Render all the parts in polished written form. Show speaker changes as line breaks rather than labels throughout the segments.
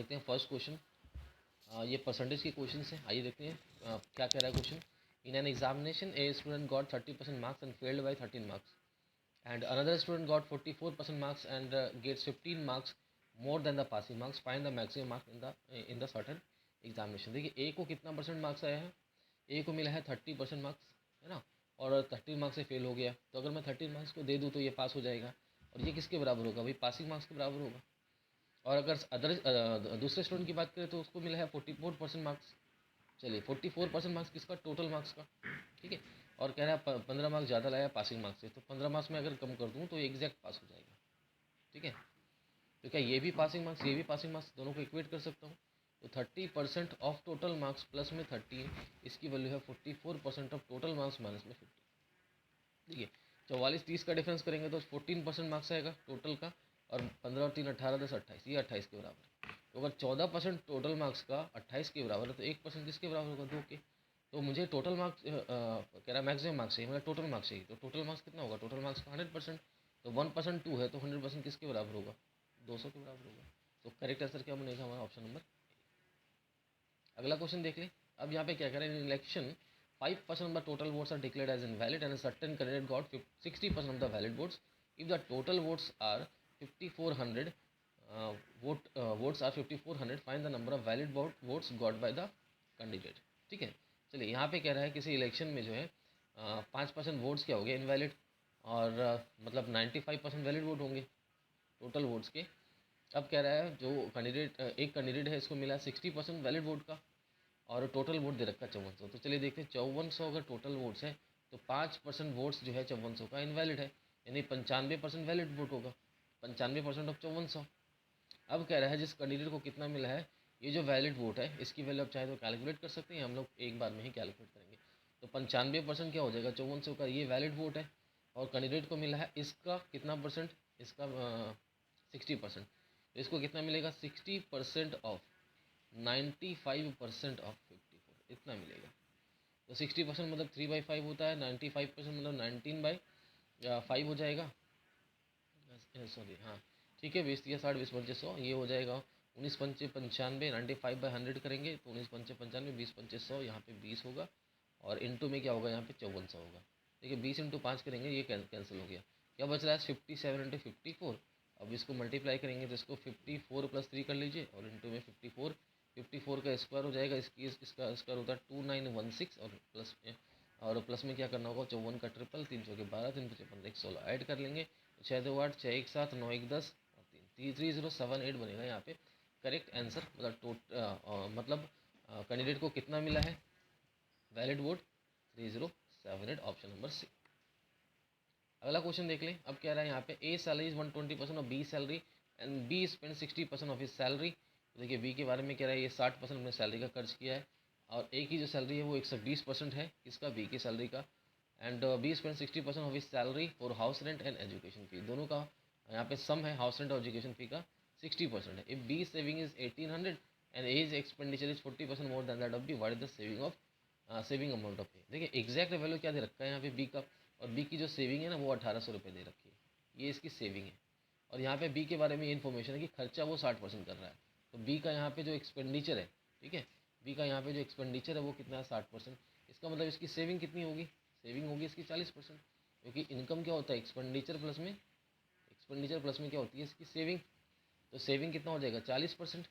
देखते हैं first question. ये परसेंटेज के क्वेश्चन हैं, आइए देखते हैं क्या कह रहा है question. In an examination a student got 30% marks and failed by 13 marks and another student got 44% marks and gets 15 marks more than the passing marks. Find the maximum mark in the certain examination. देखिए ए को कितना percent marks आया है, ए को मिला है 30% marks, है ना, और 13 मार्क्स से फेल हो गया। तो अगर मैं 13 मार्क्स को दे दूँ तो ये पास हो जाएगा, और ये किसके बराबर होगा भाई, पासिंग मार्क्स के बराबर होगा। और अगर दूसरे स्टूडेंट की बात करें तो उसको मिला है 44% मार्क्स। चलिए 44% मार्क्स किसका, टोटल मार्क्स का, ठीक है। और कह रहा है 15 मार्क्स ज़्यादा लाया पासिंग मार्क्स से, तो 15 मार्क्स में अगर कम कर दूँ तो एग्जैक्ट पास हो जाएगा, ठीक है। तो क्या ये भी पासिंग मार्क्स, ये भी पासिंग मार्क्स, दोनों को इक्वेट कर सकता हूँ। तो 30% ऑफ टोटल मार्क्स प्लस में 13, इसकी वैल्यू है 44% ऑफ टोटल मार्क्स माइनस में 50। देखिए 44-30 का डिफरेंस करेंगे तो 14% मार्क्स आएगा टोटल का, और 15 और 3 18, 10 28, ये 28 के बराबर है। तो अगर 14% टोटल मार्क्स का 28 के बराबर है तो 1% किसके बराबर होगा, 2 के। तो मुझे टोटल मार्क्स कह रहा मैक्सिमम मार्क्स चाहिए, मतलब टोटल मार्क्स चाहिए। तो टोटल मार्क्स कितना होगा, टोटल मार्क्स का 100%। तो 1% 2 है तो 100% किसके बराबर होगा, 200 के बराबर होगा। तो करेक्ट आंसर क्या बनेगा हमारा, ऑप्शन नंबर। अगला क्वेश्चन देख लें। अब यहाँ पे क्या करें, इन election 5% of the total votes are declared as invalid and a certain candidate got 60% of the valid votes. If the total votes are 5400, votes are 5400, find the number of valid votes got by the candidate। ठीक है, चलिए यहाँ पे कह रहा है किसी election में जो है 5% वोट्स क्या हो गए, इनवैलिड, और मतलब 95% वैलिड वोट होंगे टोटल वोट्स के। अब कह रहा है जो कैंडिडेट, एक कैंडिडेट है, इसको मिला 60% वैलिड वोट का, और टोटल वोट दे रखा 5400। तो चलिए देखते हैं 5400 अगर टोटल वोट्स है तो 5% वोट्स जो है 5400 का इनवैलिड है, यानी 95% वैलिड वोट होगा, 95% ऑफ 5400। अब कह रहा है जिस कैंडिडेट को कितना मिला है, ये जो वैलिड वोट है इसकी वैल्यू आप चाहे तो कैलकुलेट कर सकते हैं, हम लोग एक बार में ही कैलकुलेट करेंगे। तो 95% क्या हो जाएगा, 5400 का ये वैलिड वोट है, और कैंडिडेट को मिला है इसका कितना परसेंट, इसका 60%। तो इसको कितना मिलेगा, 60% ऑफ 95% ऑफ 54, इतना मिलेगा। तो 60% मतलब 3/5 होता है, 95% मतलब 19/5 हो जाएगा, सॉरी हाँ, ठीक है। 20-30-60, 20-25-100, ये हो जाएगा 19-5-95, 95/100 करेंगे तो 19-5-95, 20-25-100, यहाँ पे 20 होगा, और इंटू में क्या होगा, यहाँ पे 5400 होगा। देखिए 20 × 5 करेंगे, ये कैंसिल हो गया, क्या बच रहा है 57 × 54। अब इसको मल्टीप्लाई करेंगे तो इसको 54 + 3 कर लीजिए, और इंटू में 54 का स्क्वायर हो जाएगा, इसका स्क्वायर होता है 2916, और प्लस में क्या करना होगा, 54 का ट्रिपल, 3 चौके 12, 3 पचे 15, 116 ऐड कर लेंगे, 6 2 8, 6 1 7, 9 1 10, और 3 3078 बनेगा यहाँ पे करेक्ट आंसर। मतलब कैंडिडेट को कितना मिला है valid vote, 3078, option number C. अगला क्वेश्चन देख लें। अब कह रहा है यहाँ पे A salary is 120% of B salary and B spend 60% of his salary. तो देखिए बी के बारे में कह रहा है ये 60% अपने सैलरी का खर्च किया है, और ए की जो सैलरी है वो 120% है, किसका, बी की सैलरी का। And B spend 60% of his salary for house rent and education fee, दोनों का यहाँ पे सम है, हाउस रेंट और एजुकेशन फी का 60% है। If B saving is 1800 and A's expenditure is 40% more than that of B, what is the saving amount of A. देखिए exact value क्या दे रखा है यहाँ पे बी का, और बी की जो सेविंग है ना वो 1800 रुपये दे रखी है, ये इसकी सेविंग है। और यहाँ पे बी के बारे में ये इन्फॉर्मेशन है कि खर्चा वो 60% कर रहा है। तो बी का यहाँ पे जो एक्सपेंडिचर है, ठीक है, बी का यहाँ पे जो एक्सपेंडिचर है वो कितना है, 60%। इसका मतलब इसकी सेविंग कितनी होगी, सेविंग होगी इसकी 40%, क्योंकि इनकम क्या होता है, एक्सपेंडिचर प्लस में क्या होती है इसकी सेविंग। तो सेविंग कितना हो जाएगा, 40%,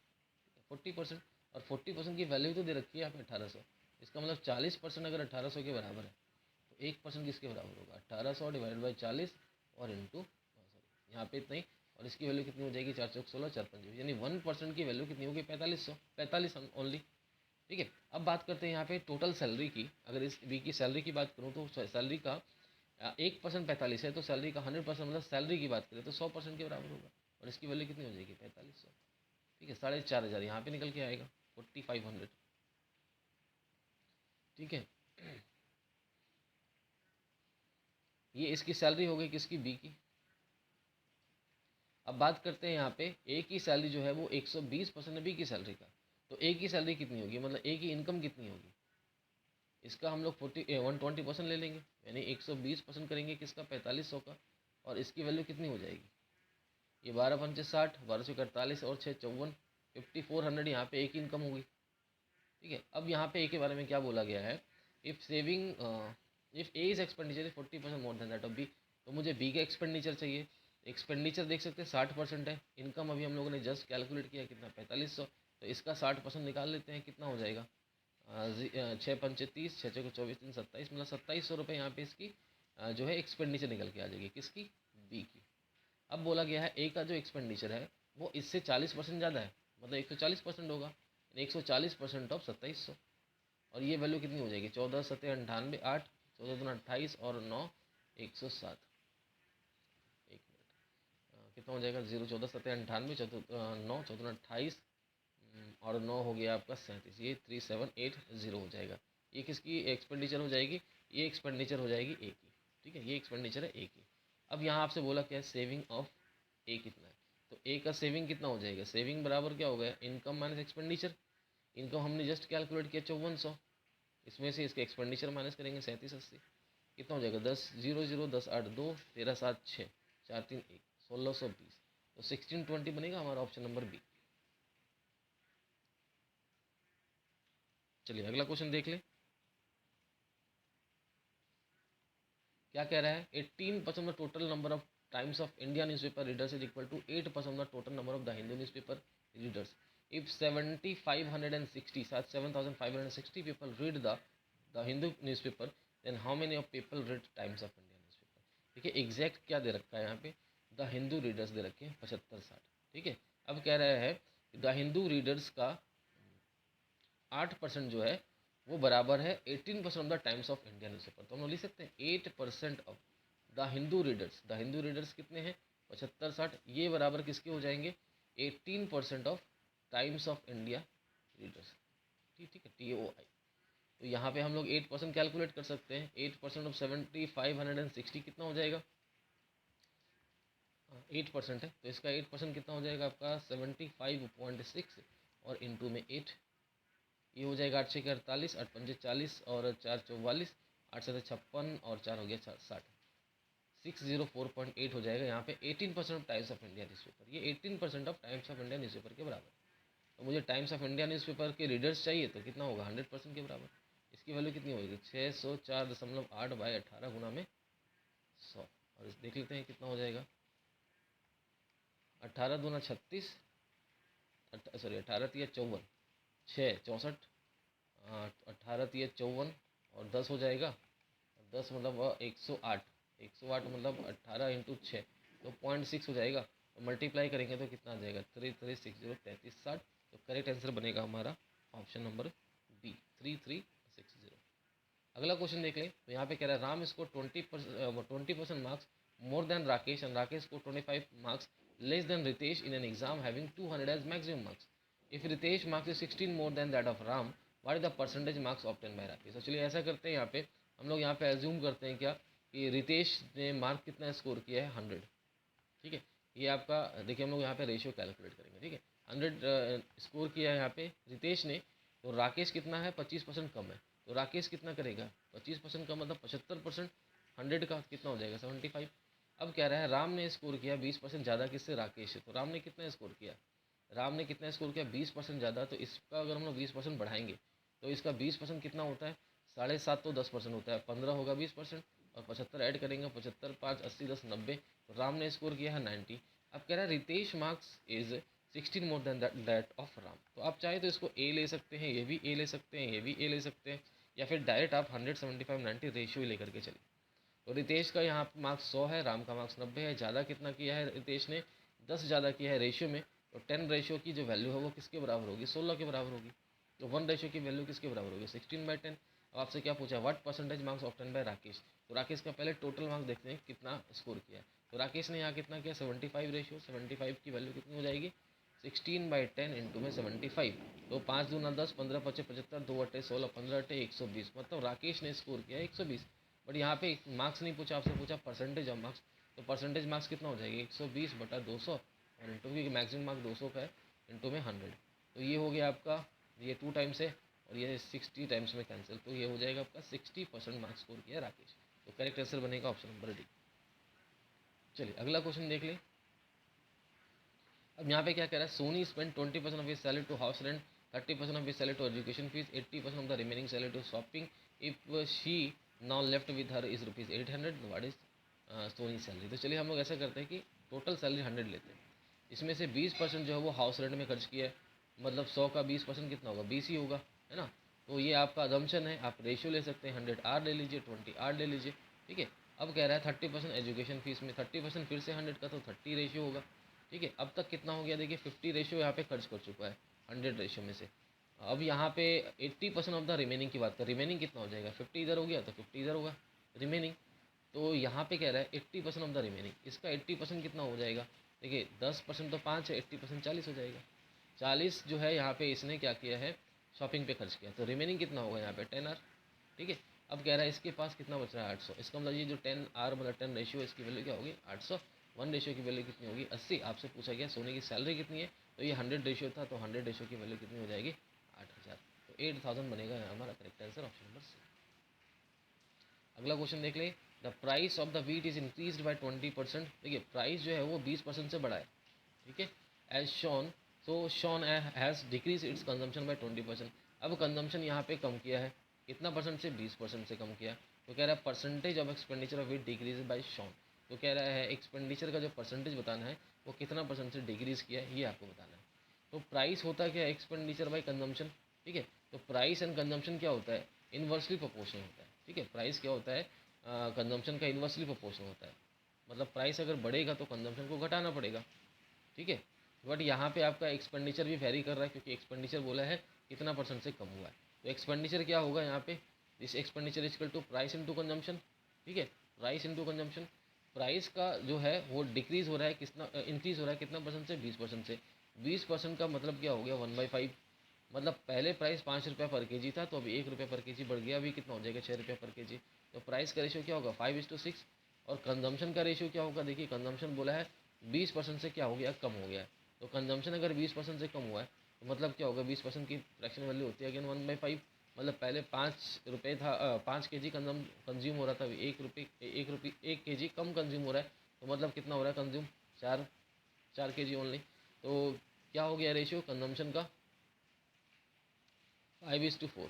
40%, और 40% की वैल्यू तो दे रखी है आपने 1800। इसका मतलब 40% अगर 1800 के बराबर है तो 1% किसके बराबर होगा, 1800 डिवाइडेड बाई 40 और इंटू, सॉरी यहाँ पे इतना ही, और इसकी वैल्यू कितनी हो जाएगी, 4 चौक 16, 4 पंजे, यानी 1% की वैल्यू कितनी होगी, 45 ओनली। ठीक है, अब बात करते हैं यहाँ पे टोटल सैलरी की। अगर इस बी की सैलरी की बात करूँ तो सैलरी का 1% 45 है, तो सैलरी का 100% मतलब सैलरी की बात करें तो 100% के बराबर होगा, और इसकी वैल्यू कितनी हो जाएगी, 4500। ठीक है, 4500 यहाँ पे निकल के आएगा, 4500। ठीक है, ये इसकी सैलरी हो गई, किसकी, बी की। अब बात करते हैं यहाँ पे ए की सैलरी जो है वो 120% है बी की सैलरी का। तो ए की सैलरी कितनी होगी, मतलब ए की इनकम कितनी होगी, इसका हम लोग 120% ले लेंगे, यानी 120% करेंगे किसका, 4500 का, और इसकी वैल्यू कितनी हो जाएगी, ये 12 पंचे 60, 12 से 48, और 6 54, 5400 यहाँ पे ए की इनकम होगी, ठीक है। अब यहाँ पे ए के बारे में क्या बोला गया है, if saving if A is expenditure is 40% more than that of B, तो मुझे बी का एक्सपेंडिचर चाहिए। एक्सपेंडिचर देख सकते हैं 60% है, इनकम अभी हम लोगों ने जस्ट कैलकुलेट किया कितना 4500, तो इसका 60% निकाल लेते हैं, कितना हो जाएगा 6×5 = 30, 6×4 = 27, मतलब 2700 रुपये यहाँ पे इसकी जो है एक्सपेंडिचर निकल के आ जाएगी, किसकी, बी की। अब बोला गया है ए का जो एक्सपेंडिचर है वो इससे 40% ज़्यादा है, मतलब 140% होगा, 140% ऑफ 2700, और ये वैल्यू कितनी हो जाएगी 14 सत्ते 98, 8 14 दूना 28 और 9 107। एक मिनट कितना हो जाएगा 0 14 सत्ते 98, 9 14 28 और 9 हो गया आपका 37, ये 3780 हो जाएगा। ये किसकी एक्सपेंडिचर हो जाएगी, ये एक्सपेंडिचर हो जाएगी ए की, ठीक है, ये एक्सपेंडिचर है ए की। अब यहाँ आपसे बोला क्या है, सेविंग ऑफ ए कितना है, तो ए का सेविंग कितना हो जाएगा, सेविंग बराबर क्या हो गया, इनकम माइनस एक्सपेंडिचर। इनकम हमने जस्ट कैलकुलेट किया 5400, इसमें से इसके एक्सपेंडिचर माइनस करेंगे 3780, कितना हो जाएगा 10 0 0 10 8 2 13 7 6 4 3 1 1620, तो 1620 बनेगा हमारा ऑप्शन नंबर बी। चलिए अगला क्वेश्चन देख ले, क्या कह रहा है, 18% of total number of Times of India newspaper readers is equal to 8% of total number of the Hindu newspaper readers. If 7560 7560 people read the Hindu newspaper, then how many of people read Times of India newspaper. देखिए exact क्या दे रखा है यहाँ पे, the Hindu readers दे रखे हैं 75-60, ठीक है। अब कह रहा है द हिंदू रीडर्स का 8% जो है वो बराबर है 18% of the times of India newspaper, तो हम लोग लिख सकते हैं 8% of the Hindu readers. The Hindu readers कितने हैं 75-60, ये बराबर किसके हो जाएंगे 18% of Times of India readers, ठीक है, TOI। तो यहाँ पे हम लोग 8% कैलकुलेट कर सकते हैं, 8% ऑफ 7560 कितना हो जाएगा, 8% है तो इसका 8% कितना हो जाएगा आपका 75.6 और इंटू में 8, ये हो जाएगा 8 6 48, 8 5 40 और 4 44, 8 7 56 और 4 हो गया 60, 604.8 हो जाएगा यहाँ पे 18% of Times of India newspaper, ये 18% of Times of India newspaper के बराबर। तो मुझे टाइम्स ऑफ इंडिया न्यूज़पेपर के रीडर्स चाहिए, तो कितना होगा 100% के बराबर। इसकी वैल्यू कितनी होगी 604.8 गुना में 100, और इस देख लेते हैं कितना हो जाएगा 18 दूना 36, सॉरी 18 तिया 54, 6 64, 18 तिया 54 और 10 हो जाएगा, 10 मतलब 108, 108 मतलब 18 × 6 तो 0.6 हो जाएगा, तो मल्टीप्लाई करेंगे तो कितना आ जाएगा 3360 3360, तो करेक्ट आंसर बनेगा हमारा ऑप्शन नंबर बी 3360। अगला क्वेश्चन देख लें, तो यहाँ पे कह रहा है Ram score 20% marks more than Rakesh and Rakesh score 25 marks less than Ritesh in an exam having 200 as maximum marks. If Ritesh marks is 16 more than that of Ram, what is the percentage marks obtain by Rakesh. तो चलिए ऐसा करते हैं, यहाँ पे हम लोग यहाँ पे एज्यूम करते हैं क्या कि रितेश ने मार्क कितना स्कोर किया है 100, ठीक है। ये आपका देखिए हम लोग यहाँ पे रेशियो कैलकुलेट करेंगे, ठीक है। 100 स्कोर किया है यहाँ पे रितेश ने, तो राकेश कितना है 25% कम है, तो राकेश कितना करेगा 25% का मतलब 75%, 100 का कितना हो जाएगा 75। अब कह रहा है राम ने स्कोर किया 20% ज़्यादा किससे, राकेश से। तो राम ने कितना स्कोर किया, राम ने कितना स्कोर किया 20% ज़्यादा, तो इसका अगर हम लोग 20% बढ़ाएंगे तो इसका 20% कितना होता है 7.5, तो 10% होता है, 15 होगा 20% और 75 ऐड करेंगे, 75 5 80 10 90, तो राम ने स्कोर किया है 90। अब कह रहा है Ritesh marks is 16 more than that of Ram, तो आप चाहे तो इसको ए ले सकते हैं, ये भी ए ले सकते हैं, ये भी ए ले सकते हैं, या फिर डायरेक्ट आप 175/90 रेशियो लेकर के चलिए। तो रितेश का यहाँ मार्क्स 100 है, राम का मार्क्स 90 है, ज़्यादा कितना किया है रितेश ने 10 ज़्यादा किया है रेशियो में, तो 10 रेशियो की जो वैल्यू है वो किसके बराबर होगी 16 के बराबर होगी, तो 1 रेशियो की वैल्यू किसके बराबर होगी 16/10। अब आपसे क्या पूछा what percentage marks obtain by Rakesh, तो राकेश का पहले टोटल मार्क्स देखते हैं कितना स्कोर किया है। तो राकेश ने यहाँ कितना किया 75 रेशियो, 75 की वैल्यू कितनी हो जाएगी 16/10 इंटू में 75, तो 5 दूना 10, 15 पचे 75, 2 अट्ठे 16, 15 अट्ठे 120, मतलब राकेश ने स्कोर किया 120। बट यहाँ पे मार्क्स नहीं पूछा, आपसे पूछा परसेंटेज ऑफ मार्क्स, तो परसेंटेज मार्क्स कितना हो जाएगी 120/200 और इंटू की मैक्सिमम मार्क्स 200 का है इंटू में 100, तो ये हो गया आपका, ये 2 टाइम्स है और ये 60 टाइम्स में कैंसिल, तो ये हो जाएगा आपका 60% मार्क्स स्कोर किया राकेश, तो करेक्ट आंसर बनेगा ऑप्शन नंबर डी। चलिए अगला क्वेश्चन देख लें। अब यहाँ पे क्या कह रहा है, Soni spend 20% of his salary to house rent, 30% of his salary to education fees, 80% of the remaining salary to shopping, if she now left with her is ₹800, what is Soni salary. तो चलिए हम लोग ऐसा करते हैं कि टोटल सैलरी 100 लेते हैं, इसमें से 20% जो है वो हाउस रेंट में खर्च किया है, मतलब 100 का 20% कितना होगा, 20 ही होगा, है ना। तो ये आपका अजम्पशन है, आप रेशियो ले सकते हैं, 100 आर ले लीजिए, 20 आर ले लीजिए, ठीक है। अब कह रहा है 30% एजुकेशन फीस में, 30% फिर से 100 का तो 30 रेशियो होगा, ठीक है। अब तक कितना हो गया देखिए, 50 रेशियो यहाँ पे खर्च कर चुका है 100 रेशियो में से। अब यहाँ पे 80% ऑफ द रिमेनिंग की बात कर, रिमेनिंग कितना हो जाएगा, 50 इधर हो गया तो 50 इधर होगा रिमेनिंग। तो यहाँ पे कह रहा है 80% ऑफ द रिमेनिंग, इसका 80% कितना हो जाएगा, देखिए 10% तो 5 है, 80% 40 हो जाएगा। 40 जो है यहाँ पे इसने क्या किया है, शॉपिंग पे खर्च किया, तो रिमेनिंग कितना होगा यहाँ पे 10 आर, ठीक है। अब कह रहा है इसके पास कितना बच रहा है 800, इसका मतलब ये जो 10 आर मतलब 10 रेशियो, इसकी वैल्यू क्या होगी 800, 1 रेशियो की वैल्यू कितनी होगी 80। आपसे पूछा गया सोने की सैलरी कितनी है, तो ये 100 रेशियो था, तो 100 रेशियो की वैल्यू कितनी हो जाएगी 8000, तो 8000 बनेगा हमारा correct answer, option number C. अगला क्वेश्चन देख ले, the price of the wheat is increase by 20%, देखिए प्राइस जो है वो 20% से बढ़ा है, ठीक है, एज शॉन, तो shown has decrease its consumption by 20%। अब कंजम्पशन यहाँ पे कम किया है, कितना परसेंट से, 20% से कम किया। तो कह रहा है percentage of expenditure of wheat decrease by shown, तो कह रहा है एक्सपेंडिचर का जो परसेंटेज बताना है वो कितना परसेंट से डिक्रीज किया है, ये आपको बताना है। तो प्राइस होता क्या है, एक्सपेंडिचर बाय कंजम्पशन, ठीक है। तो प्राइस एंड कंजम्पशन क्या होता है, इन्वर्सली प्रोपोर्शनल होता है, ठीक है। प्राइस क्या होता है, कंजम्पशन का इन्वर्सली प्रोपोर्शनल होता है, मतलब प्राइस अगर बढ़ेगा तो कंजम्पशन को घटाना पड़ेगा, ठीक है। बट यहाँ पे आपका एक्सपेंडिचर भी वेरी कर रहा है, क्योंकि एक्सपेंडिचर बोला है कितना परसेंट से कम हुआ है, तो एक्सपेंडिचर क्या होगा यहाँ पे, this expenditure is equal to price into consumption, ठीक है, प्राइस इनटू कंजम्पशन। प्राइस का जो है वो डिक्रीज हो रहा है, कितना इंक्रीज हो रहा है, कितना परसेंट से, 20% से। 20% का मतलब क्या हो गया 1/5, मतलब पहले प्राइस 5 रुपये पर केजी था, तो अभी 1 रुपये पर केजी बढ़ गया, अभी कितना हो जाएगा 6 रुपये पर केजी। तो प्राइस का रेशियो क्या होगा 5:6। और कंजम्पशन का रेशियो क्या होगा, देखिए कंजम्पशन बोला है 20% से क्या हो गया, कम हो गया है। तो कंजम्पशन अगर 20% से कम हुआ है तो मतलब क्या होगा, 20% की फ्रैक्शन वैल्यू होती है अगेन 1/5, मतलब पहले 5 रुपये था, 5 kg कंज्यूम हो रहा था, अभी 1 केजी कम कंज्यूम हो रहा है, तो मतलब कितना हो रहा है कंज्यूम, 4 kg ओनली। तो क्या हो गया रेशियो कंजम्पशन का 5:4,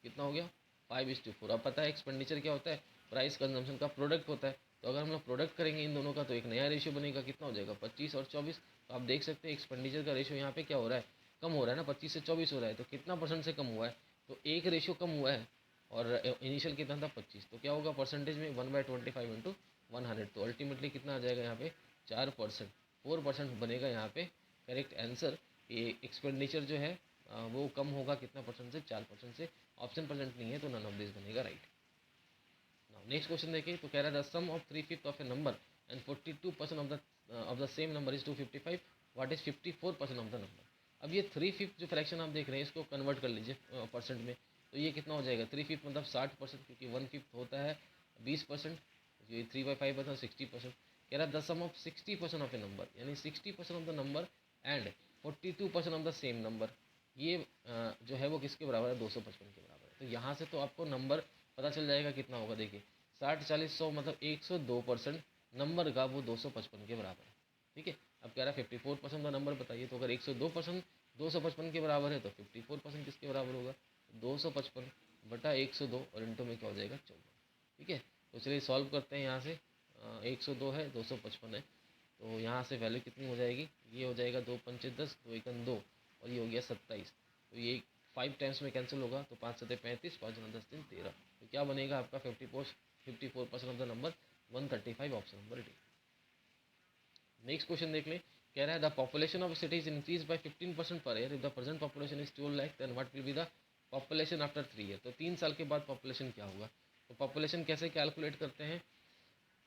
कितना हो गया 5:4। अब पता है एक्सपेंडिचर क्या होता है, प्राइस कंजम्पशन का प्रोडक्ट होता है, तो अगर हम लोग प्रोडक्ट करेंगे इन दोनों का तो एक नया रेशियो बनेगा, कितना हो जाएगा 25 और 24। तो आप देख सकते हैं एक्सपेंडिचर का रेशियो यहाँ पे क्या हो रहा है, कम हो रहा है ना, 25 से 24 हो रहा है, तो कितना परसेंट से कम हुआ है, तो एक रेशियो कम हुआ है, और इनिशियल कितना था 25, तो क्या होगा परसेंटेज में 1/25 इंटू 100, तो अल्टीमेटली कितना आ जाएगा यहाँ पे 4%, 4% बनेगा यहाँ पे करेक्ट आंसर। ये एक्सपेंडिचर जो है वो कम होगा कितना परसेंट से, 4% से। ऑप्शन प्रेजेंट नहीं है तो नन ऑफ दिस बनेगा राइट। नाउ नेक्स्ट क्वेश्चन देखिए, तो कह रहा है the sum of 3/5 of a number and 42% of the same number is 255, what is 54% of the number. अब ये 3/5 जो फ्रैक्शन आप देख रहे हैं इसको कन्वर्ट कर लीजिए परसेंट में, तो ये कितना हो जाएगा 3/5 मतलब 60%, क्योंकि 1/5 होता है 20%, ये 3/5 होता है 60%। कह रहा है the sum of 60% of a number, यानी 60% of the number and 42% of the same number, ये जो है वो किसके बराबर है 255 के बराबर है। तो यहाँ से तो आपको नंबर पता चल जाएगा कितना होगा, देखिए 60 40 100 मतलब 102% नंबर का वो 255 के बराबर है, ठीक है। अब कह रहा है 54% का नंबर बताइए, तो अगर 102% 255 के बराबर है तो 54% किसके बराबर होगा 255 बटा 102 और इंटू में क्या हो जाएगा 14, ठीक है। तो चलिए सॉल्व करते हैं, यहाँ से 102 है 255 है, तो यहाँ से वैल्यू कितनी हो जाएगी, ये हो जाएगा 2×5 = 10, 2×1 = 2 और ये हो गया 27, तो ये 5 टाइम्स में कैंसिल होगा, तो 5×7 = 35, 5×10 = 13, तो क्या बनेगा आपका 54% of the number 135, option number D. Next question देख लें, कह रहा है the population of cities increase by 15% per year, if the present population is 12 lakh then what will be the population after 3 year. तो 3 साल के बाद पॉपुलेशन क्या होगा, तो पॉपुलेशन कैसे कैलकुलेट करते हैं,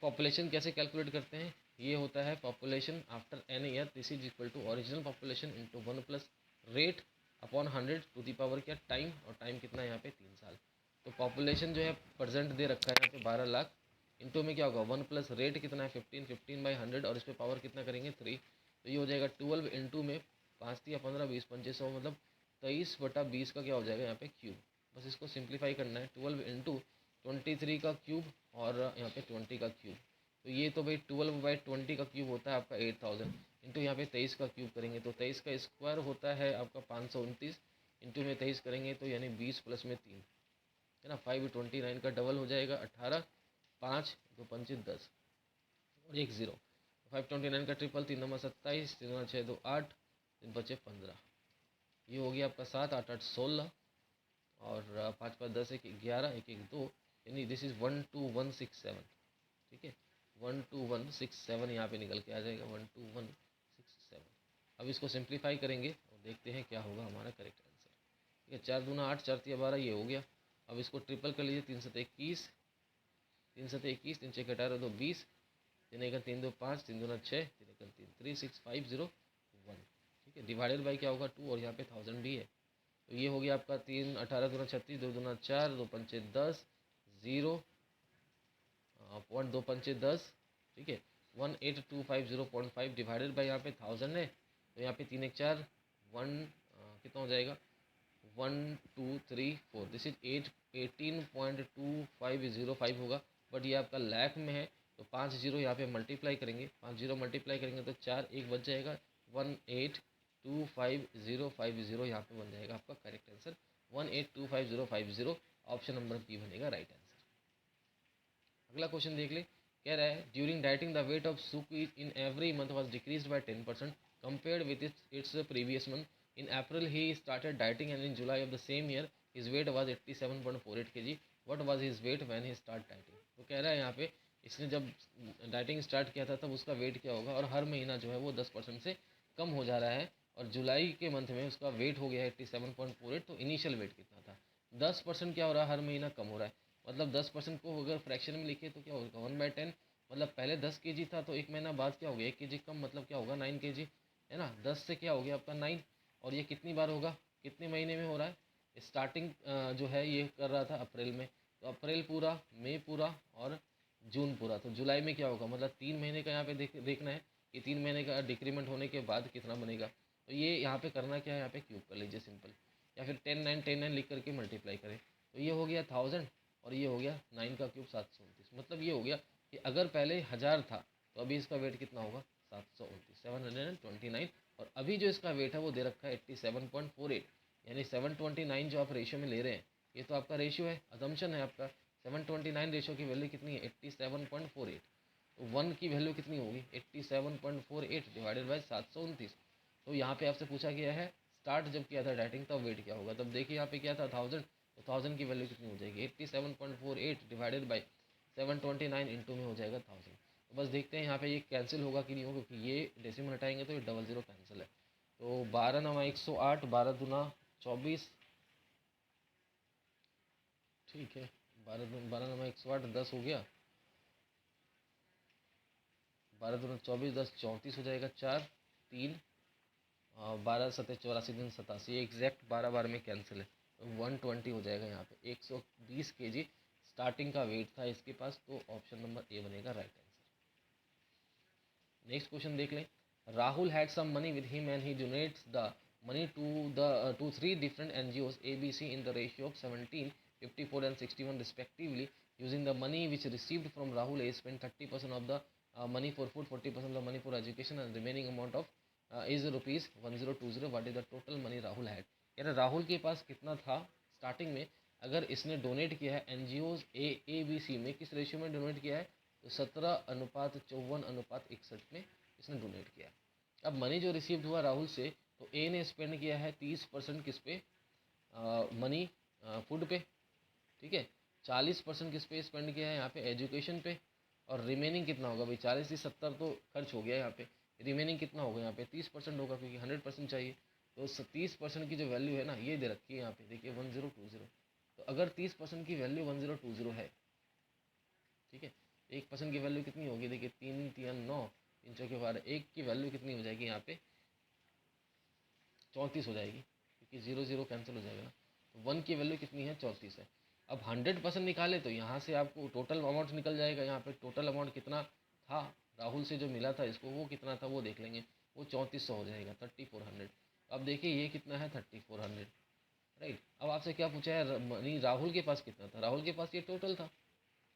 पॉपुलेशन कैसे कैलकुलेट करते हैं, ये होता है population after N year, this is equal to original population into 1 plus rate upon 100 to the power क्या टाइम, और टाइम कितना है यहाँ पे 3 साल। तो पॉपुलेशन जो है प्रेजेंट दे रखा है यहाँ पे 12 लाख, इंटू में क्या होगा 1 प्लस रेट कितना है 15, 15/100 और इस पर पावर कितना करेंगे 3, तो ये हो जाएगा 12 इंटू में 5 या 15 20 25 100 मतलब 23/20 का क्या हो जाएगा यहाँ पे क्यूब। बस इसको सिंप्लीफाई करना है, 12 इंटू 23 का क्यूब और यहाँ पे 20 का क्यूब, तो ये तो भाई 12/20 का क्यूब होता है आपका 8000, इंटू यहाँ पे 23 का क्यूब करेंगे तो 23 का स्क्वायर होता है आपका 529, इंटू में 23 करेंगे तो यानी 20 प्लस में 3 है ना, 529 का डबल हो जाएगा 18, 5 2 5 10 और 1 0। 529 का ट्रिपल 3 नंबर 27, 3 6 2 8, 3 बचे 15। ये हो गया आपका 7 8 8 16 और 5 5 10 1 11 1 1 2, यानी दिस इज़ 12167। ठीक है, 12167 यहाँ पे निकल के आ जाएगा 12167। अब इसको सिंप्लीफाई करेंगे और देखते हैं क्या होगा हमारा करेक्ट आंसर। ठीक है, 4 दूना 8 4 तिया 12 ये हो गया। अब इसको ट्रिपल कर लीजिए, 3 7 21, 3 7 21, 3 6 18 2 20, 3 1 3 2 5, 3 दूना 6, 3 1 3 36501। ठीक है, डिवाइडेड बाई क्या होगा 2 और यहाँ पे 1000 भी है तो ये हो गया आपका 3 18 दूना 36, 2 दूना 4, 2 पंचे 10, 0 पॉइंट 2 पंचे 10। ठीक है, 18250.5 डिवाइडेड बाई यहाँ पे 1000 है तो यहाँ पे 3 1 4 1 कितना हो जाएगा 1234, दिस इज 18.2505 होगा। बट ये आपका लाख में है तो 5 जीरो यहाँ पे मल्टीप्लाई करेंगे, 5 जीरो मल्टीप्लाई करेंगे तो 4 1 बच जाएगा, 18255050 यहाँ पे बन जाएगा आपका correct answer 182550। Option number B बनेगा राइट आंसर। अगला क्वेश्चन देख ले, कह रहा है during dieting the weight of Suki in every month was decreased by 10% compared with its previous month. In April he started dieting and in July of the same year his weight was 87.48 kg. What was his weight when he started dieting? तो कह रहा है यहाँ पे इसने जब dieting start किया था तब उसका वेट क्या होगा और हर महीना जो है वो 10% से कम हो जा रहा है और जुलाई के मंथ में उसका वेट हो गया है 87.48। तो इनिशियल वेट कितना था, 10% क्या हो रहा है हर महीना कम हो रहा है, मतलब 10% को अगर फ्रैक्शन में लिखे तो क्या होगा 1/10, मतलब पहले 10 kg था तो एक महीना बाद क्या हो गया 1 kg कम, मतलब क्या होगा 9 kg, है ना। 10 से क्या हो गया आपका 9 और ये कितनी बार होगा, कितने महीने में हो रहा है, स्टार्टिंग जो है ये कर रहा था अप्रैल में, तो अप्रैल पूरा, मई पूरा और जून पूरा, तो जुलाई में क्या होगा, मतलब 3 महीने का यहाँ पे देखना है कि 3 महीने का डिक्रीमेंट होने के बाद कितना बनेगा। तो ये यहाँ पे करना क्या है, यहाँ पे क्यूब कर लीजिए सिंपल, या फिर 10 9 लिख करके मल्टीप्लाई करें तो ये हो गया 1000 और ये हो गया 9 का क्यूब 729, मतलब ये हो गया कि अगर पहले 1000 था तो अभी इसका वेट कितना होगा 729 और अभी जो इसका वेट है वो दे रखा है 87.48, यानी 729 जो आप रेशियो में ले रहे हैं ये तो आपका रेशियो है, अजम्पशन है आपका। 729 रेशियो की वैल्यू कितनी है 87.48, तो 1 की वैल्यू कितनी होगी 87.48 डिवाइडेड बाई 729। तो यहाँ पे आपसे पूछा गया है स्टार्ट जब किया था डाइटिंग तब वेट क्या होगा, तब देखिए यहाँ पे क्या था 1000, तो 1000 की वैल्यू कितनी हो जाएगी 87.48 डिवाइडेड बाई 729 इंटू में हो जाएगा 1000। तो बस देखते हैं यहाँ पे ये कैंसिल होगा कि नहीं होगा, क्योंकि ये डेसिमल हटाएंगे तो ये 00 कैंसिल है। तो 12 9 108, 12 दूना 24, ठीक है, 12 9 108 10 हो गया, 12 दूना 24, 10 34 हो जाएगा, 4 3 12 7 84 दिन 87, एग्जैक्ट 12 बार में कैंसिल है तो 120 हो जाएगा यहाँ पे 120 kg स्टार्टिंग का वेट था इसके पास, तो ऑप्शन नंबर ए बनेगा राइट आंसर। नेक्स्ट क्वेश्चन देख लें, Rahul had some money with him and he donates the money to 3 different NGOs ABC in the ratio of 17 54 and 61 respectively. Using the money which received from Rahul, he spent 30% of the money for food, 40% of the money for education and remaining amount of is rupees 1020. What is the total money Rahul had? कह रहे राहुल के पास कितना था starting में, अगर इसने donate किया है NGOs ABC में, किस रेशियो में डोनेट किया है तो 17:54:61 में इसने डोनेट किया। अब मनी जो रिसीव्ड हुआ राहुल से, तो ए ने स्पेंड किया है 30% किस पे, मनी फूड पे, ठीक है, 40% किस पे स्पेंड किया है यहाँ पे एजुकेशन पे, और रिमेनिंग कितना होगा भाई 40 से 70 तो खर्च हो गया यहाँ पे, रिमेनिंग कितना होगा यहाँ पे 30% होगा क्योंकि 100% चाहिए। तो 30% की जो वैल्यू है ना ये दे रखी है यहाँ पे देखिए 1020। तो अगर 30% की वैल्यू 1020 है, ठीक है, 1% की वैल्यू कितनी होगी देखिए 3 3 9, 3 चौके 12, 1 की वैल्यू कितनी हो जाएगी यहाँ पे 34 हो जाएगी क्योंकि 0 0 कैंसिल हो जाएगा ना। तो 1 की वैल्यू कितनी है 34 है। अब 100% निकाले तो यहाँ से आपको टोटल अमाउंट निकल जाएगा, यहाँ पे टोटल अमाउंट कितना था राहुल से जो मिला था इसको वो कितना था वो देख लेंगे, वो 3400 हो जाएगा 3400। अब देखिए ये कितना है 3400, राइट। अब आपसे क्या पूछा है मनी राहुल के पास कितना था, राहुल के पास ये टोटल था,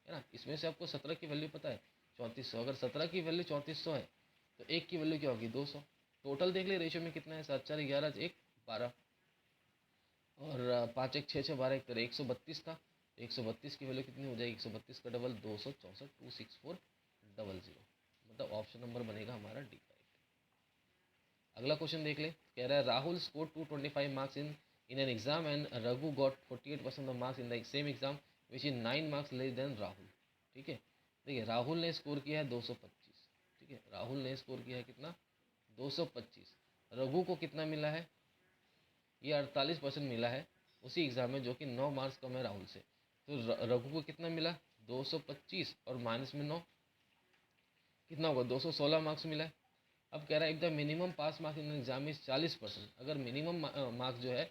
है ना। इसमें से आपको 17 की वैल्यू पता है 3400, अगर 17 की वैल्यू 3400 है तो 1 की वैल्यू क्या होगी 200। टोटल देख ले रेशियो में कितना है 7 4 11 1 12 और 5 1 6 6 12 एक तरह 132 था। 132 की वैल्यू कितनी हो जाएगी 132 का डबल 264 26400 मतलब ऑप्शन नंबर बनेगा हमारा डी। अगला क्वेश्चन देख ले कह रहा है Rahul score 225 marks in an exam and Raghu got 48% of marks in the same exam which is 9 marks less then Rahul. ठीक है देखिए राहुल ने स्कोर किया है 225। ठीक है राहुल ने स्कोर किया है कितना 225। रघु को कितना मिला है ये 48% मिला है उसी एग्जाम में जो कि 9 मार्क्स कम है राहुल से। तो रघु को कितना मिला 225 और माइनस में 9 कितना होगा 216 मार्क्स मिला है। अब कह रहा है if the minimum pass marks in exam is 40%। अगर मिनिमम मार्क्स जो है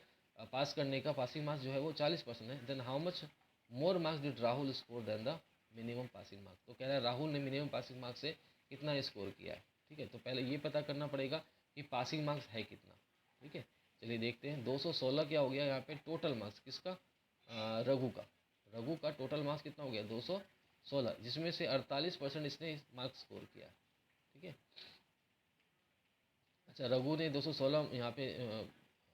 पास करने का पासिंग मार्क्स जो है वो 40% है then how much more marks did Rahul score than the minimum passing marks. तो कह रहा है राहुल ने मिनिमम पासिंग मार्क्स से कितना स्कोर किया है। ठीक है तो पहले ये पता करना पड़ेगा कि पासिंग मार्क्स है कितना। ठीक है चलिए देखते हैं 216 क्या हो गया यहाँ पे टोटल मार्क्स किसका रघु का टोटल मार्क्स कितना हो गया 216 जिसमें से 48% इसने मार्क्स स्कोर किया। ठीक है अच्छा रघु ने 216 यहाँ पे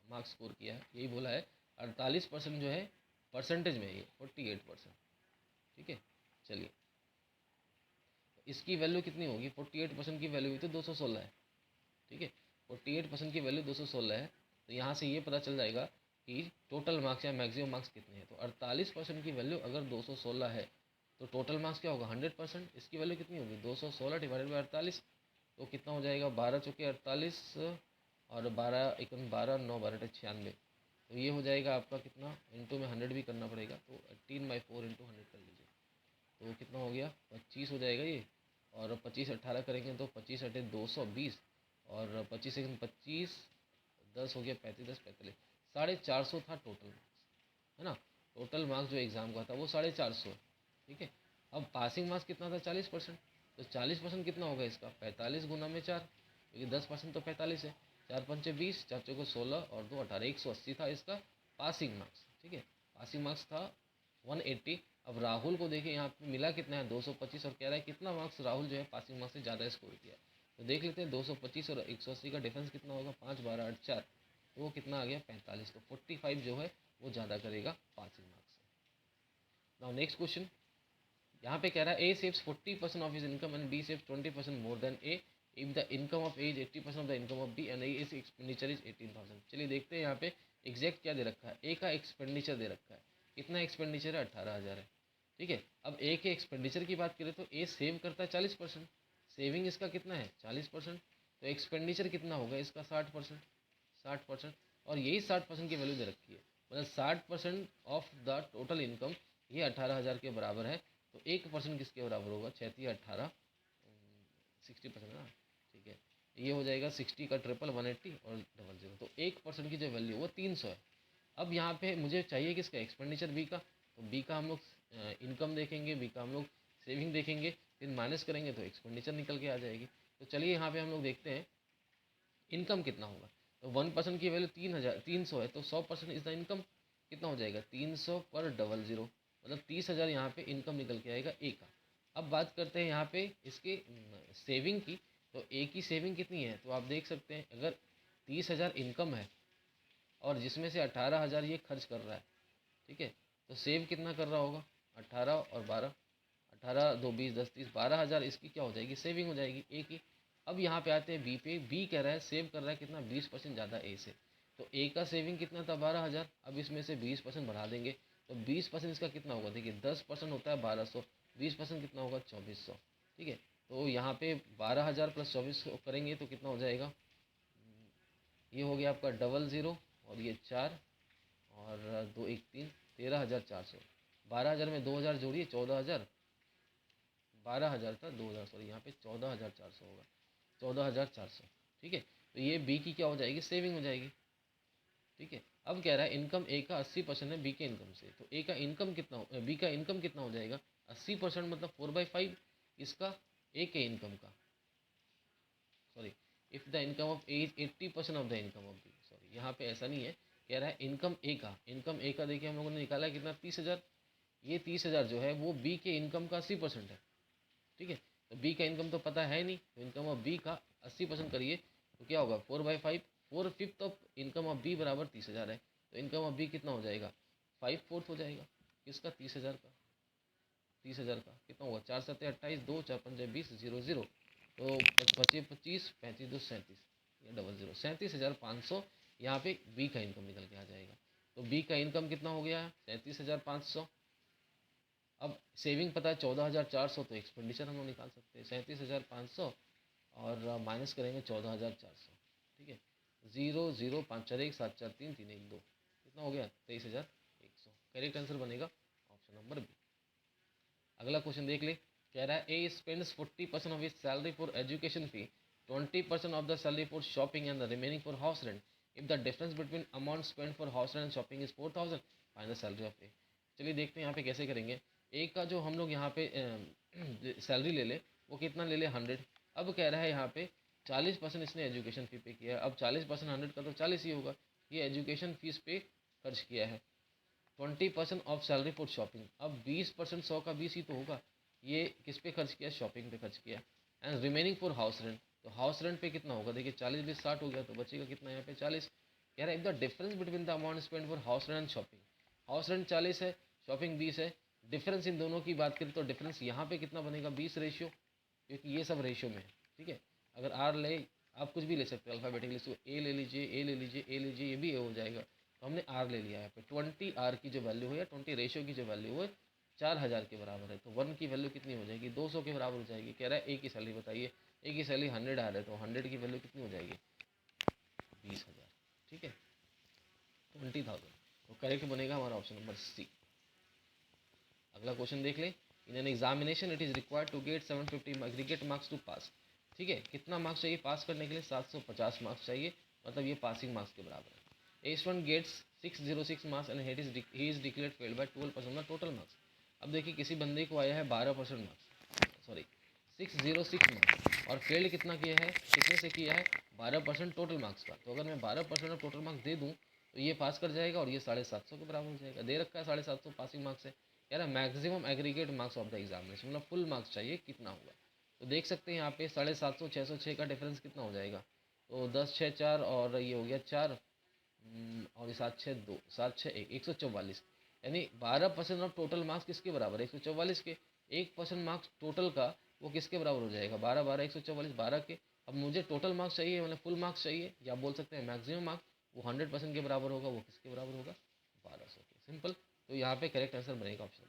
मार्क्स स्कोर किया है यही बोला है 48% जो है परसेंटेज में ये 48%। ठीक है चलिए इसकी वैल्यू कितनी होगी 48% की वैल्यू भी तो 216 है। ठीक है 48% की वैल्यू 216 है तो यहाँ से ये पता चल जाएगा कि टोटल मार्क्स या मैक्सिमम मार्क्स कितने हैं। तो 48% की वैल्यू अगर 216 है तो टोटल मार्क्स क्या होगा 100%। इसकी वैल्यू कितनी होगी 216 डिवाइडेड बाई 48 तो कितना हो जाएगा 12 चौके 48 और 12 एकम 12 9 12 96। तो ये हो जाएगा आपका कितना इंटू में 100 भी करना पड़ेगा तो 18/4 इंटू 100 कर लीजिए तो कितना हो गया 25 हो जाएगा ये। और 25 18 करेंगे तो 25 अटे 220 और 25 सेकंड 25 10 हो गया 35 10 45 450 था टोटल मार्क्स है ना। टोटल मार्क्स जो एग्ज़ाम का था वो 450 है। ठीक है अब पासिंग मार्क्स कितना था 40%। तो 40% कितना होगा इसका 45 गुना में 4 क्योंकि 10% तो 45 है 4 पंचे 20 4 चौको 16 और 2 18 180 था इसका पासिंग मार्क्स। ठीक है पासिंग मार्क्स था 180। अब राहुल को देखिए यहाँ पे मिला कितना है 225 और कह रहा है कितना मार्क्स राहुल जो है पासिंग मार्क्स से ज़्यादा स्कोर किया। तो देख लेते हैं 225 और 180 का डिफरेंस कितना होगा 5 12 8 4 तो वो कितना आ गया 45। तो 45 जो है वो ज़्यादा करेगा पासिंग मार्क्स से। नाउ नेक्स्ट क्वेश्चन यहाँ पे कह रहा है A saves 40% of his income and B saves 20% more than A if the income of A is 80% of the income of B and A is expenditure is 18,000। चलिए देखते हैं यहाँ पे एग्जैक्ट क्या दे रखा है ए का एक्सपेंडिचर दे रखा है कितना एक्सपेंडिचर है 18,000 है। ठीक है अब ए के एक्सपेंडिचर की बात करें तो ए सेव करता है 40%। सेविंग इसका कितना है 40%। तो एक्सपेंडिचर कितना होगा इसका 60%। और यही 60% की वैल्यू दे रखी है मतलब 60% ऑफ द टोटल इनकम ये 18,000 के बराबर है। तो 1% किसके बराबर होगा 36 18 60% ना। ठीक है ये हो जाएगा 60 का ट्रिपल 180 और 00 तो 1% की जो वैल्यू वो 300 है। अब यहाँ पे मुझे चाहिए किसका एक्सपेंडिचर बी का तो बी का हम लोग इनकम देखेंगे बी का हम लोग सेविंग देखेंगे फिर माइनस करेंगे तो एक्सपेंडिचर निकल के आ जाएगी। तो चलिए यहाँ पे हम लोग देखते हैं इनकम कितना होगा। तो 1% की वैल्यू 300 है तो 100% इज द इनकम कितना हो जाएगा 300 पर 00 मतलब 30,000 यहाँ पे इनकम निकल के आएगा ए का। अब बात करते हैं यहाँ पे इसके सेविंग की। तो ए की सेविंग कितनी है तो आप देख सकते हैं अगर 30,000 इनकम है और जिसमें से 18,000 ये खर्च कर रहा है। ठीक है तो सेव कितना कर रहा होगा 18 और 12 18 2 20 10 30 12,000 इसकी क्या हो जाएगी सेविंग हो जाएगी ए की। अब यहाँ पे आते हैं बी पे बी कह रहा है सेव कर रहा है कितना 20% ज़्यादा ए से। तो ए का सेविंग कितना था 12,000 अब इसमें से 20% बढ़ा देंगे तो 20% इसका कितना होगा देखिए 10% होता है 1200 20% कितना होगा 2400। ठीक है तो यहाँ पे 12,000 प्लस 2400 करेंगे तो कितना हो जाएगा ये हो गया आपका 00 और ये 4 और 2 1 3 13,400। 12,000 में 2,000 जोड़िए 14,000 12,000 था 2,000 सॉरी यहाँ पे 14,400 होगा 14,400। ठीक है तो ये बी की क्या हो जाएगी सेविंग हो जाएगी। ठीक है अब कह रहा है इनकम ए का 80% है बी के इनकम से। तो ए का इनकम कितना बी का इनकम कितना हो जाएगा 80% मतलब 4/5 इसका ए के इनकम का sorry if the income of A is 80% of the income of B. Sorry यहाँ पे ऐसा नहीं है कह रहा है इनकम ए का देखिए हम लोगों ने निकाला है कितना 30,000। ये 30,000 जो है वो बी के इनकम का 80% है। ठीक है तो बी का इनकम तो पता है नहीं तो इनकम ऑफ बी का 80% करिए तो क्या होगा 4/5, 4/5 ऑफ इनकम ऑफ बी बराबर 30,000 है। तो इनकम ऑफ बी कितना हो जाएगा 5/4 हो जाएगा किसका 30,000 का। 30,000 का कितना होगा 4 7 28, 2 4 5 20 0 0। तो 25 25 35 2 37, ये 00 37,500 यहाँ पे बी का इनकम निकल के आ जाएगा। तो बी का इनकम कितना हो गया 37,500। अब सेविंग पता है 14,400, तो एक्सपेंडिचर हम लोग निकाल सकते हैं 37,500 और माइनस करेंगे 14,400। ठीक है 0 0 5 4 1 7 4 3 3 1 2 कितना हो गया 23,100। करेक्ट आंसर बनेगा ऑप्शन नंबर बी। अगला क्वेश्चन देख ले, कह रहा है A spends 40% of his salary for education fee, 20% of the salary for shopping and the remaining for house rent. If the difference between amount spend for house rent and shopping is 4,000, find the salary of A. चलिए देखते हैं यहाँ पे कैसे करेंगे। ए का जो हम लोग यहाँ पे सैलरी ले ले वो कितना ले ले 100। अब कह रहा है यहाँ पे 40% इसने एजुकेशन फी पे किया है। अब 40% 100 का तो 40 ही होगा, ये एजुकेशन फीस पे खर्च किया है। 20% ऑफ सैलरी फॉर शॉपिंग, अब 20% 100 का 20 ही तो होगा, ये किस पे खर्च किया शॉपिंग पे खर्च किया। And remaining for house rent, तो हाउस रेंट पे कितना होगा देखिए 40 20 60 हो गया, तो बचेगा कितना यहाँ पे 40। कह रहा है if the difference between the amount spend for house rent and shopping, house rent 40 है शॉपिंग 20 है, डिफरेंस इन दोनों की बात करें तो डिफरेंस यहाँ पे कितना बनेगा 20 रेशियो, क्योंकि ये सब रेशियो में है। ठीक है अगर आर ले आप कुछ भी ले सकते हो अल्फ़ाबेटिकली, तो ए ले लीजिए ए ले लीजिए ए लीजिए, ये भी ए हो जाएगा। तो हमने आर ले लिया है यहाँ पे 20 आर की जो वैल्यू है या 20 रेशियो की जो वैल्यू है 4,000 के बराबर है। तो 1 की वैल्यू कितनी हो जाएगी 200 के बराबर हो जाएगी। कह रहा है ए की सैलरी बताइए, ए की सैलरी 100 आ रहा है तो 100 की वैल्यू कितनी हो जाएगी 20,000। ठीक है 20,000, तो करेक्ट बनेगा हमारा ऑप्शन नंबर सी। अगला क्वेश्चन देख लें, in an examination it is required to get 750 aggregate marks to pass. ठीक है कितना मार्क्स चाहिए पास करने के लिए 750 मार्क्स चाहिए, मतलब ये पासिंग मार्क्स के बराबर है। A student gets 606 marks and he is declared failed by 12% of total marks. अब देखिए किसी बंदे को आया है 12% मार्क्स, सॉरी 606 मार्क्स, और फेल्ड कितना किया है कितने से किया है 12% टोटल मार्क्स का। तो अगर मैं 12% ऑफ टोटल मार्क्स दे दूँ तो ये पास कर जाएगा और ये 750 के बराबर हो जाएगा। दे रखा है 750 पासिंग मार्क्स है, कह रहा है maximum aggregate marks of the examination, मतलब फुल मार्क्स चाहिए कितना होगा। तो देख सकते हैं यहाँ पे 750 606 का डिफरेंस कितना हो जाएगा, तो 10 6 4 और ये हो गया 4 और ये 7 6 2 7 6 1 144, यानी 12% ऑफ टोटल मार्क्स किसके बराबर है 144 के। 1% मार्क्स टोटल का वो किसके बराबर हो जाएगा 12 12 144 12 के। अब मुझे टोटल मार्क्स चाहिए मतलब फुल मार्क्स चाहिए, या आप बोल सकते हैं मैक्सिमम मार्क्स, वो 100% के बराबर होगा, वो किसके बराबर होगा 1200 के। सिंपल, तो यहाँ पे करेक्ट आंसर बनेगा ऑप्शन